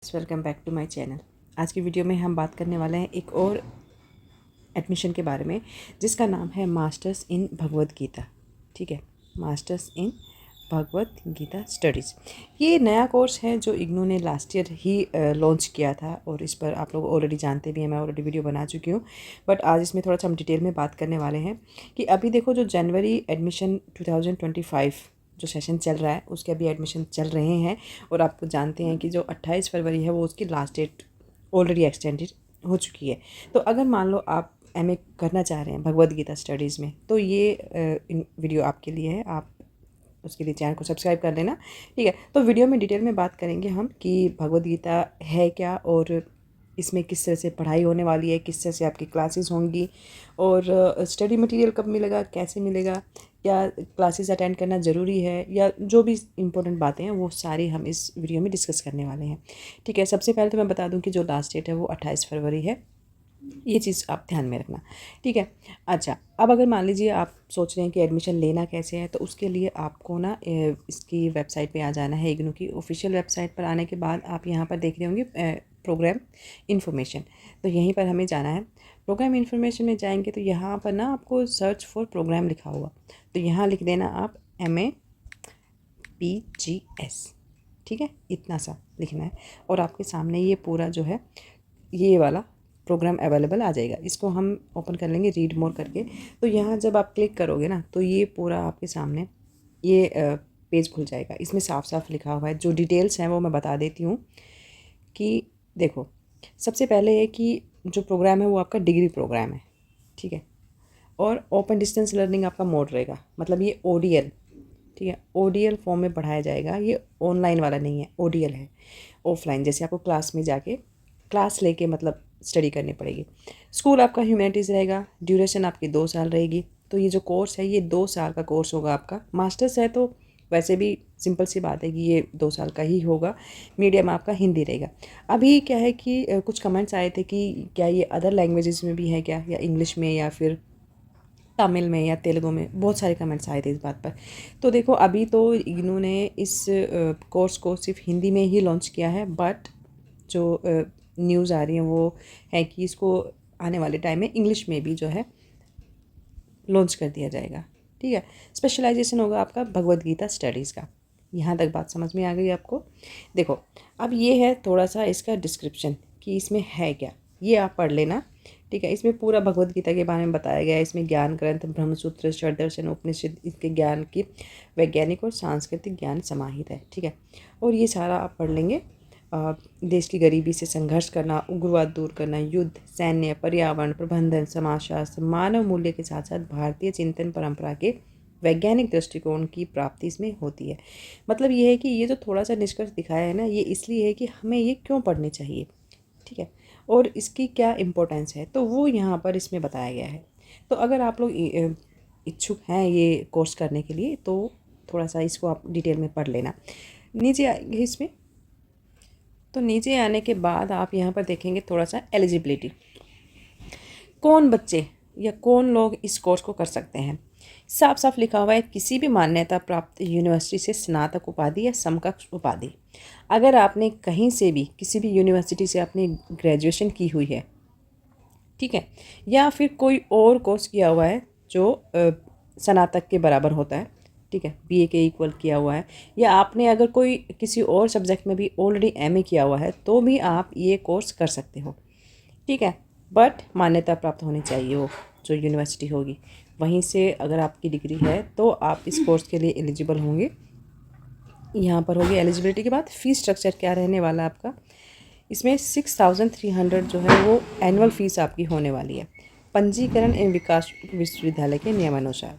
Welcome back to my channel. आज की video में हम बात करने वाले हैं एक और एडमिशन के बारे में जिसका नाम है मास्टर्स इन भगवद गीता। ठीक है, masters in Bhagavad Gita studies. ये नया कोर्स है जो इग्नू ने लास्ट ईयर ही लॉन्च किया था और इस पर आप लोग ऑलरेडी जानते भी हैं, मैं ऑलरेडी वीडियो बना चुकी हूँ। बट आज इसमें थोड़ा सा हम डिटेल में बात करने वाले हैं कि अभी देखो जो जनवरी एडमिशन 2025 जो सेशन चल रहा है उसके अभी एडमिशन चल रहे हैं और आप जानते हैं कि जो 28 फरवरी है वो उसकी लास्ट डेट ऑलरेडी एक्सटेंडेड हो चुकी है। तो अगर मान लो आप एमए करना चाह रहे हैं भगवद गीता स्टडीज़ में तो ये वीडियो आपके लिए है। आप उसके लिए चैनल को सब्सक्राइब कर देना। ठीक है, तो वीडियो में डिटेल में बात करेंगे हम कि भगवद गीता है क्या और इसमें किस तरह से पढ़ाई होने वाली है, किस तरह से आपकी क्लासेस होंगी और स्टडी मटेरियल कब मिलेगा, कैसे मिलेगा, क्या क्लासेस अटेंड करना ज़रूरी है, या जो भी इम्पोर्टेंट बातें हैं वो सारी हम इस वीडियो में डिस्कस करने वाले हैं। ठीक है, सबसे पहले तो मैं बता दूं कि जो लास्ट डेट है वो 28 फरवरी है। ये चीज़ आप ध्यान में रखना। ठीक है, अच्छा, अब अगर मान लीजिए आप सोच रहे हैं कि एडमिशन लेना कैसे है तो उसके लिए आपको ना इसकी वेबसाइट पे आ जाना है। इग्नू की ऑफिशियल वेबसाइट पर आने के बाद आप यहाँ पर देख रहे होंगे प्रोग्राम इन्फॉर्मेशन, तो यहीं पर हमें जाना है। प्रोग्राम इन्फॉर्मेशन में जाएंगे तो यहाँ पर ना आपको सर्च फॉर प्रोग्राम लिखा होगा, तो यहाँ लिख देना आप MAPGS। ठीक है, इतना सा लिखना है और आपके सामने ये पूरा जो है ये वाला प्रोग्राम अवेलेबल आ जाएगा। इसको हम ओपन कर लेंगे रीड मोर करके। तो यहाँ जब आप क्लिक करोगे ना तो ये पूरा आपके सामने ये पेज खुल जाएगा। इसमें साफ साफ लिखा हुआ है, जो डिटेल्स हैं वो मैं बता देती हूँ कि देखो, सबसे पहले है कि जो प्रोग्राम है वो आपका डिग्री प्रोग्राम है। ठीक है, और ओपन डिस्टेंस लर्निंग आपका मोड रहेगा, मतलब ये ODL। ठीक है, ODL फॉर्म में पढ़ाया जाएगा। ये ऑनलाइन वाला नहीं है, ODL है, ऑफलाइन, जैसे आपको क्लास में जाके क्लास लेके मतलब स्टडी करनी पड़ेगी। स्कूल आपका ह्यूमैनिटीज़ रहेगा, ड्यूरेशन आपकी 2 साल रहेगी। तो ये जो कोर्स है ये 2 साल का कोर्स होगा आपका। मास्टर्स है तो वैसे भी सिंपल सी बात है कि ये 2 साल का ही होगा। मीडियम आपका हिंदी रहेगा। अभी क्या है कि कुछ कमेंट्स आए थे कि क्या ये अदर लैंग्वेजेस में भी है क्या, या इंग्लिश में या फिर तमिल में या तेलुगु में, बहुत सारे कमेंट्स आए थे इस बात पर। तो देखो, अभी तो इन्होंने इस कोर्स को सिर्फ हिंदी में ही लॉन्च किया है, बट जो न्यूज़ आ रही है वो है कि इसको आने वाले टाइम में इंग्लिश में भी जो है लॉन्च कर दिया जाएगा। ठीक है, स्पेशलाइजेशन होगा आपका भगवद गीता स्टडीज़ का। यहाँ तक बात समझ में आ गई आपको। देखो, अब ये है थोड़ा सा इसका डिस्क्रिप्शन कि इसमें है क्या, ये आप पढ़ लेना। ठीक है, इसमें पूरा भगवद गीता के बारे में बताया गया है। इसमें ज्ञान ग्रंथ, ब्रह्मसूत्र, षड्दर्शन, उपनिषद, इसके ज्ञान की वैज्ञानिक और सांस्कृतिक ज्ञान समाहित है। ठीक है, और ये सारा आप पढ़ लेंगे। देश की गरीबी से संघर्ष करना, उग्रवाद दूर करना, युद्ध, सैन्य, पर्यावरण प्रबंधन, समाजशास्त्र, मानव मूल्य के साथ साथ भारतीय चिंतन परंपरा के वैज्ञानिक दृष्टिकोण की प्राप्ति इसमें होती है। मतलब ये है कि ये जो थोड़ा सा निष्कर्ष दिखाया है ना, ये इसलिए है कि हमें ये क्यों पढ़नी चाहिए। ठीक है, और इसकी क्या इम्पोर्टेंस है तो वो यहाँ पर इसमें बताया गया है। तो अगर आप लोग इच्छुक हैं ये कोर्स करने के लिए तो थोड़ा सा इसको आप डिटेल में पढ़ लेना। नीचे आएंगे इसमें, तो नीचे आने के बाद आप यहाँ पर देखेंगे थोड़ा सा एलिजिबिलिटी, कौन बच्चे या कौन लोग इस कोर्स को कर सकते हैं। साफ साफ लिखा हुआ है, किसी भी मान्यता प्राप्त यूनिवर्सिटी से स्नातक उपाधि या समकक्ष उपाधि। अगर आपने कहीं से भी किसी भी यूनिवर्सिटी से अपनी ग्रेजुएशन की हुई है, ठीक है, या फिर कोई और कोर्स किया हुआ है जो स्नातक के बराबर होता है, ठीक है, BA के इक्वल किया हुआ है, या आपने अगर कोई किसी और सब्जेक्ट में भी ऑलरेडी MA किया हुआ है तो भी आप ये कोर्स कर सकते हो। ठीक है, बट मान्यता प्राप्त होनी चाहिए वो जो यूनिवर्सिटी होगी, वहीं से अगर आपकी डिग्री है तो आप इस कोर्स के लिए एलिजिबल होंगे। यहाँ पर होगी एलिजिबिलिटी के बाद फ़ीस स्ट्रक्चर क्या रहने वाला आपका। इसमें 6300 जो है वो एनुअल फ़ीस आपकी होने वाली है, पंजीकरण एवं विकास विश्वविद्यालय के नियमानुसार।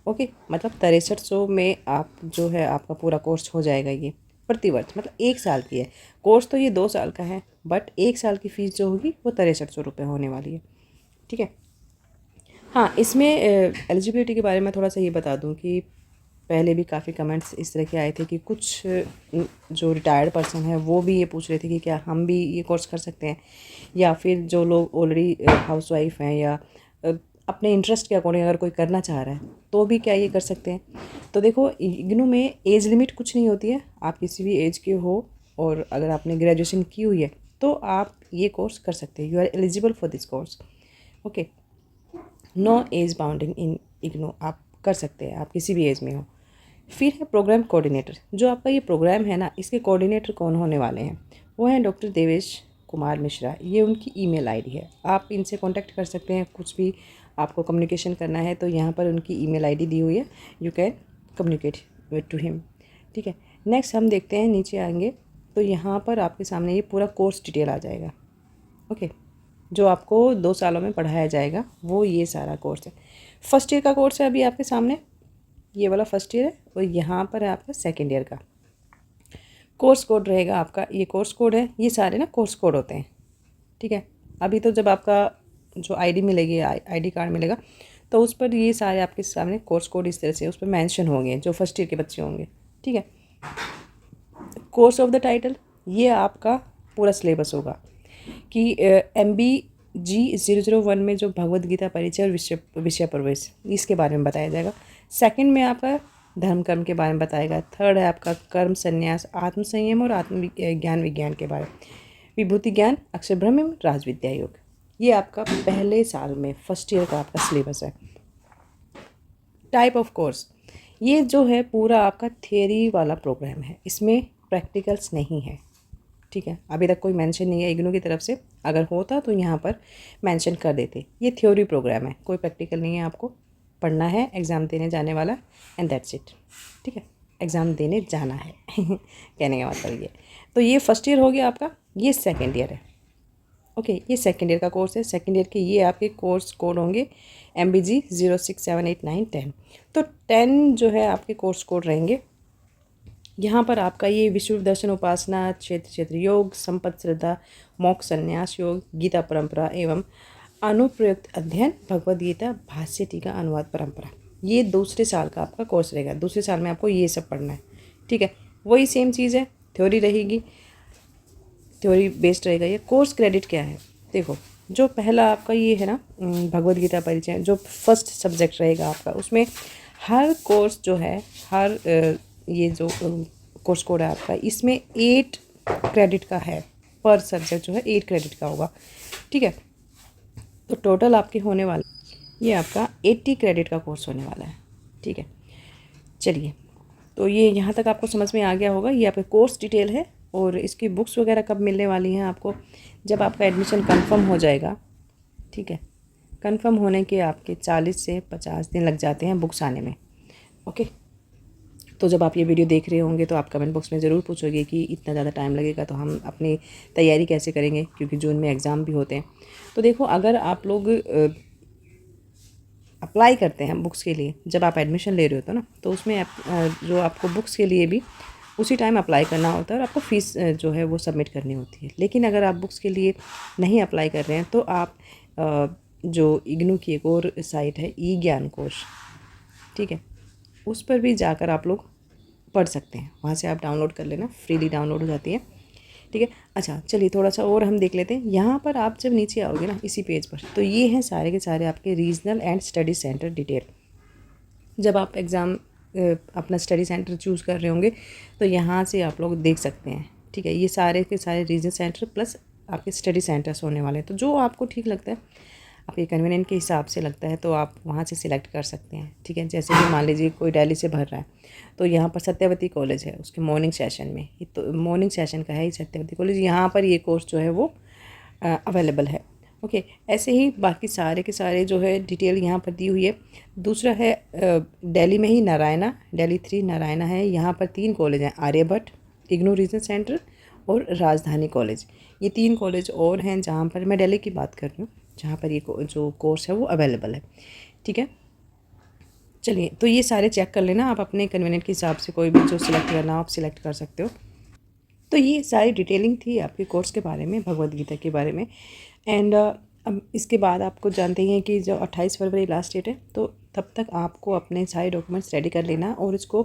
ओके, मतलब 6300 में आप जो है आपका पूरा कोर्स हो जाएगा। ये प्रतिवर्ष मतलब 1 साल की है। कोर्स तो ये 2 साल का है, बट 1 साल की फ़ीस जो होगी वो 6300 रुपये होने वाली है। ठीक है, हाँ, इसमें एलिजिबिलिटी के बारे में थोड़ा सा ये बता दूं कि पहले भी काफ़ी कमेंट्स इस तरह के आए थे कि कुछ जो रिटायर्ड पर्सन है वो भी ये पूछ रहे थे कि क्या हम भी ये कोर्स कर सकते हैं, या फिर जो लोग ऑलरेडी हाउसवाइफ हैं या अपने इंटरेस्ट के अकॉर्डिंग अगर कोई करना चाह रहा है तो भी क्या ये कर सकते हैं। तो देखो, इग्नू में एज लिमिट कुछ नहीं होती है, आप किसी भी एज के हो और अगर आपने ग्रेजुएशन की हुई है तो आप ये कोर्स कर सकते हैं। You are eligible for this course. Okay, no age bounding in IGNOU, आप कर सकते हैं, आप किसी भी एज में हो। फिर है प्रोग्राम कोऑर्डिनेटर। जो आपका ये प्रोग्राम है ना, इसके कोऑर्डिनेटर कौन होने वाले हैं, वो हैं डॉक्टर देवेश कुमार मिश्रा। ये उनकी ईमेल आईडी है, आप इनसे कांटेक्ट कर सकते हैं। कुछ भी आपको कम्युनिकेशन करना है तो यहाँ पर उनकी ईमेल आईडी दी हुई है, you can communicate with two him. ठीक है, नेक्स्ट हम देखते हैं, नीचे आएंगे तो यहाँ पर आपके सामने ये पूरा कोर्स डिटेल आ जाएगा। ओके, जो आपको 2 सालों में पढ़ाया जाएगा वो ये सारा कोर्स है। फर्स्ट ईयर का कोर्स है अभी आपके सामने, ये वाला फर्स्ट ईयर है, और यहाँ पर है आपका सेकेंड ईयर का। कोर्स कोड रहेगा आपका, ये कोर्स कोड है, ये सारे ना कोर्स कोड होते हैं। ठीक है, अभी तो जब आपका जो आईडी मिलेगी, आईडी कार्ड मिलेगा, तो उस पर ये सारे आपके सामने कोर्स कोड इस तरह से उस पर मेंशन होंगे जो फर्स्ट ईयर के बच्चे होंगे। ठीक है, कोर्स ऑफ द टाइटल, ये आपका पूरा सिलेबस होगा कि MBG 001 में जो भगवद गीता परिचय और विषय प्रवेश, इसके बारे में बताया जाएगा। सेकंड में आपका धर्म कर्म के बारे में बताएगा। थर्ड है आपका कर्म संन्यास, आत्म संयम और आत्म ज्ञान विज्ञान के बारे में, विभूति ज्ञान, अक्षर ब्रह्म एवं राजविद्या योग। ये आपका पहले साल में फर्स्ट ईयर का आपका सिलेबस है। टाइप ऑफ कोर्स, ये जो है पूरा आपका थियरी वाला प्रोग्राम है, इसमें प्रैक्टिकल्स नहीं है। ठीक है, अभी तक कोई मेंशन नहीं है इग्नू की तरफ से, अगर होता तो यहाँ पर मेंशन कर देते। ये थ्योरी प्रोग्राम है, कोई प्रैक्टिकल नहीं है, आपको पढ़ना है, एग्ज़ाम देने जाने वाला, एंड दैट्स इट। ठीक है, एग्ज़ाम देने जाना है कहने का मतलब ये। तो ये फर्स्ट ईयर हो गया आपका, ये सेकेंड ईयर है। ओके, ये सेकेंड ईयर का कोर्स है। सेकेंड ईयर के ये आपके कोर्स कोड होंगे MBG 06 7 8 9 10। तो 10 जो है आपके कोर्स कोड रहेंगे। यहाँ पर आपका ये विश्व दर्शन उपासना, क्षेत्र योग, संपत श्रद्धा, मोक्ष संन्यास योग, गीता परंपरा एवं अनुप्रयुक्त अध्ययन, भगवद गीता भाष्य टीका अनुवाद परंपरा, ये दूसरे साल का आपका कोर्स रहेगा। दूसरे साल में आपको ये सब पढ़ना है। ठीक है, वही सेम चीज़ है, थ्योरी रहेगी, थ्योरी बेस्ड रहेगा। ये कोर्स क्रेडिट क्या है, देखो जो पहला आपका ये है ना भगवद गीता परिचय, जो फर्स्ट सब्जेक्ट रहेगा आपका, उसमें हर कोर्स जो है, हर ये जो कोर्स कोड है आपका, इसमें 8 क्रेडिट का है। पर सब्जेक्ट जो है 8 क्रेडिट का होगा। ठीक है, तो टोटल आपके होने वाला ये आपका 80 क्रेडिट का कोर्स होने वाला है। ठीक है, चलिए, तो ये यहाँ तक आपको समझ में आ गया होगा। ये आपका कोर्स डिटेल है, और इसकी बुक्स वगैरह कब मिलने वाली हैं आपको, जब आपका एडमिशन कंफर्म हो जाएगा। ठीक है, कंफर्म होने के आपके 40 से 50 दिन लग जाते हैं बुक्स आने में। ओके, तो जब आप ये वीडियो देख रहे होंगे तो आप कमेंट बॉक्स में ज़रूर पूछोगे कि इतना ज़्यादा टाइम लगेगा तो हम अपनी तैयारी कैसे करेंगे, क्योंकि जून में एग्ज़ाम भी होते हैं। तो देखो, अगर आप लोग अप्लाई करते हैं बुक्स के लिए, जब आप एडमिशन ले रहे हो तो ना, तो उसमें जो आपको बुक्स के लिए भी उसी टाइम अप्लाई करना होता है, और आपको फ़ीस जो है वो सबमिट करनी होती है। लेकिन अगर आप बुक्स के लिए नहीं अप्लाई कर रहे हैं तो आप जो इग्नू की एक और साइट है ई ज्ञान कोश, ठीक है, उस पर भी जाकर आप लोग पढ़ सकते हैं। वहाँ से आप डाउनलोड कर लेना, फ्रीली डाउनलोड हो जाती है। ठीक है, अच्छा चलिए थोड़ा सा और हम देख लेते हैं। यहाँ पर आप जब नीचे आओगे ना इसी पेज पर, तो ये हैं सारे के सारे आपके regional and study centre detail. जब आप एग्ज़ाम अपना स्टडी सेंटर चूज़ कर रहे होंगे तो यहाँ से आप लोग देख सकते हैं। ठीक है, ये सारे के सारे रीजनल सेंटर प्लस आपके स्टडी सेंटर्स होने वाले हैं। तो जो आपको ठीक लगता है, आपके कन्वीनियंट के हिसाब से लगता है, तो आप वहाँ से सिलेक्ट कर सकते हैं। ठीक है, जैसे कि मान लीजिए कोई दिल्ली से भर रहा है, तो यहाँ पर सत्यवती कॉलेज है, उसके मॉर्निंग सेशन में, ये तो मॉर्निंग सेशन का है ही सत्यवती कॉलेज, यहाँ पर ये कोर्स जो है वो अवेलेबल है। ओके, ऐसे ही बाकी सारे के सारे जो है डिटेल यहाँ पर दी हुई है। दूसरा है दिल्ली में ही नारायणा, दिल्ली 3 नारायणा है, यहाँ पर 3 कॉलेज हैं, आर्यभट्ट, इग्नू रीजनल सेंटर और राजधानी कॉलेज। ये 3 कॉलेज और हैं जहाँ पर, मैं दिल्ली की बात कर रही हूँ, जहाँ पर ये जो कोर्स है वो अवेलेबल है। ठीक है, चलिए, तो ये सारे चेक कर लेना आप अपने कन्वीनियंट के हिसाब से, कोई भी जो सिलेक्ट करना आप सिलेक्ट कर सकते हो। तो ये सारी डिटेलिंग थी आपके कोर्स के बारे में, भगवद गीता के बारे में। एंड अब इसके बाद आपको जानते हैं कि जो 28 फरवरी लास्ट डेट है, तो तब तक आपको अपने सारे डॉक्यूमेंट्स रेडी कर लेना, और इसको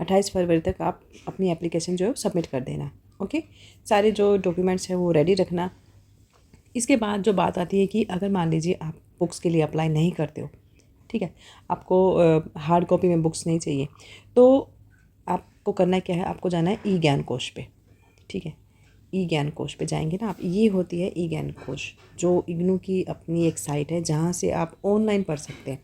28 फरवरी तक आप अपनी एप्लीकेशन जो है सबमिट कर देना। ओके, सारे जो डॉक्यूमेंट्स हैं वो रेडी रखना। इसके बाद जो बात आती है कि अगर मान लीजिए आप बुक्स के लिए अप्लाई नहीं करते हो, ठीक है, आपको हार्ड कॉपी में बुक्स नहीं चाहिए, तो आपको करना क्या है, आपको जाना है ई ज्ञान कोश पे। ठीक है। ई ज्ञान कोश पे जाएंगे ना आप, ये होती है ई ज्ञान कोश, जो इग्नू की अपनी एक साइट है जहाँ से आप ऑनलाइन पढ़ सकते हैं।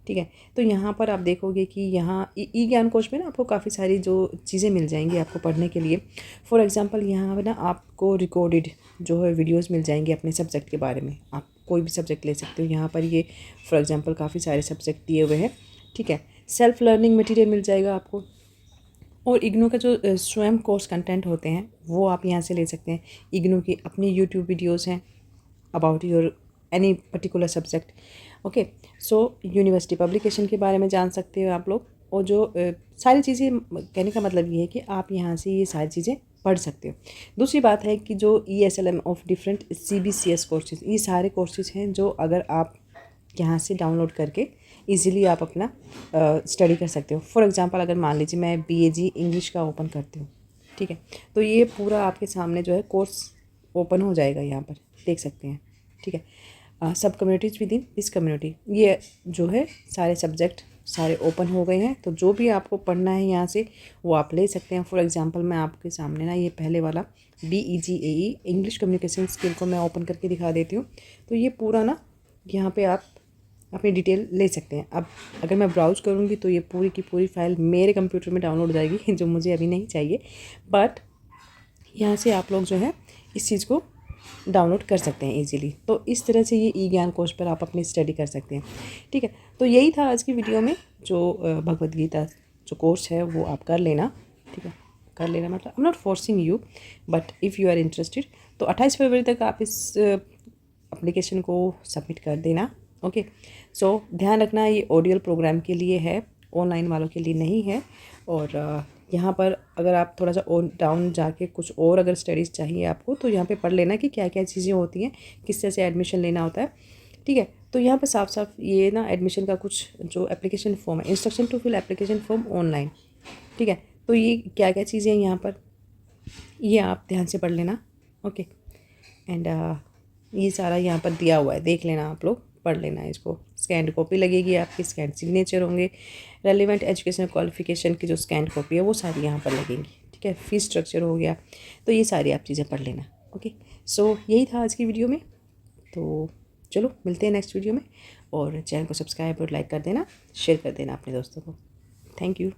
ठीक है, तो यहाँ पर आप देखोगे कि यहाँ ई ज्ञान कोश में ना आपको काफ़ी सारी जो चीज़ें मिल जाएंगी आपको पढ़ने के लिए। फॉर एग्जांपल यहाँ पे ना आपको रिकॉर्डेड जो है वीडियोस मिल जाएंगे अपने सब्जेक्ट के बारे में। आप कोई भी सब्जेक्ट ले सकते हो यहाँ पर, ये फॉर एग्जांपल काफ़ी सारे सब्जेक्ट दिए हुए हैं। ठीक है, सेल्फ लर्निंग मटेरियल मिल जाएगा आपको, और इग्नू का जो स्वयं कोर्स कंटेंट होते हैं वो आप यहाँ से ले सकते हैं। इग्नू की अपनी यूट्यूब वीडियोज़ हैं about your any particular subject. Okay, so university publication के बारे में जान सकते हो आप लोग, और जो सारी चीज़ें, कहने का मतलब ये है कि आप यहाँ से ये सारी चीज़ें पढ़ सकते हो। दूसरी बात है कि जो ESLM of different CBCS courses, ये सारे कोर्सेज हैं जो अगर आप यहाँ से डाउनलोड करके इजीली आप अपना स्टडी कर सकते हो। फॉर एग्जांपल अगर मान लीजिए मैं BAG इंग्लिश का ओपन करती हूँ, ठीक है, तो ये पूरा आपके सामने जो है कोर्स ओपन हो जाएगा, यहाँ पर देख सकते हैं। ठीक है, सब communities with in this community, ये जो है सारे सब्जेक्ट सारे ओपन हो गए हैं। तो जो भी आपको पढ़ना है यहाँ से वो आप ले सकते हैं। फॉर एग्जांपल मैं आपके सामने ना ये पहले वाला BEGAE इंग्लिश कम्युनिकेशन स्किल को मैं ओपन करके दिखा देती हूँ। तो ये पूरा ना यहाँ पे आप अपनी डिटेल ले सकते हैं। अब अगर मैं ब्राउज़ करूँगी तो ये पूरी की पूरी फाइल मेरे कंप्यूटर में डाउनलोड हो जाएगी, जो मुझे अभी नहीं चाहिए, बट यहाँ से आप लोग जो है इस चीज़ को डाउनलोड कर सकते हैं इजीली। तो इस तरह से ये ई ज्ञान कोश पर आप अपनी स्टडी कर सकते हैं। ठीक है, तो यही था आज की वीडियो में, जो भगवद गीता जो कोर्स है वो आप कर लेना। ठीक है, कर लेना मतलब I am not forcing you, but if you are interested तो 28 फरवरी तक आप इस एप्लीकेशन को सबमिट कर देना। ओके, सो ध्यान रखना ये ऑडियल प्रोग्राम के लिए है, ऑनलाइन वालों के लिए नहीं है। और यहाँ पर अगर आप थोड़ा सा डाउन जाके कुछ और अगर स्टडीज़ चाहिए आपको तो यहाँ पे पढ़ लेना कि क्या क्या चीज़ें होती हैं, किस तरह से एडमिशन लेना होता है। ठीक है, तो यहाँ पे साफ साफ ये ना एडमिशन का कुछ जो एप्लीकेशन फॉर्म है, instruction to fill application form online. ठीक है, तो ये क्या क्या चीज़ें हैं यहाँ पर, ये आप ध्यान से पढ़ लेना। ओके, एंड ये सारा यहाँ पर दिया हुआ है, देख लेना आप लोग, पढ़ लेना है इसको। स्कैंड कॉपी लगेगी आपकी, स्कैंड सिग्नेचर होंगे, रेलिवेंट एजुकेशनल क्वालिफिकेशन की जो स्कैंड कॉपी है वो सारी यहाँ पर लगेंगी। ठीक है, फीस स्ट्रक्चर हो गया, तो ये सारी आप चीज़ें पढ़ लेना। ओके, सो यही था आज की वीडियो में। तो चलो मिलते हैं नेक्स्ट वीडियो में, और चैनल को सब्सक्राइब और लाइक कर देना, शेयर कर देना अपने दोस्तों को। Thank you.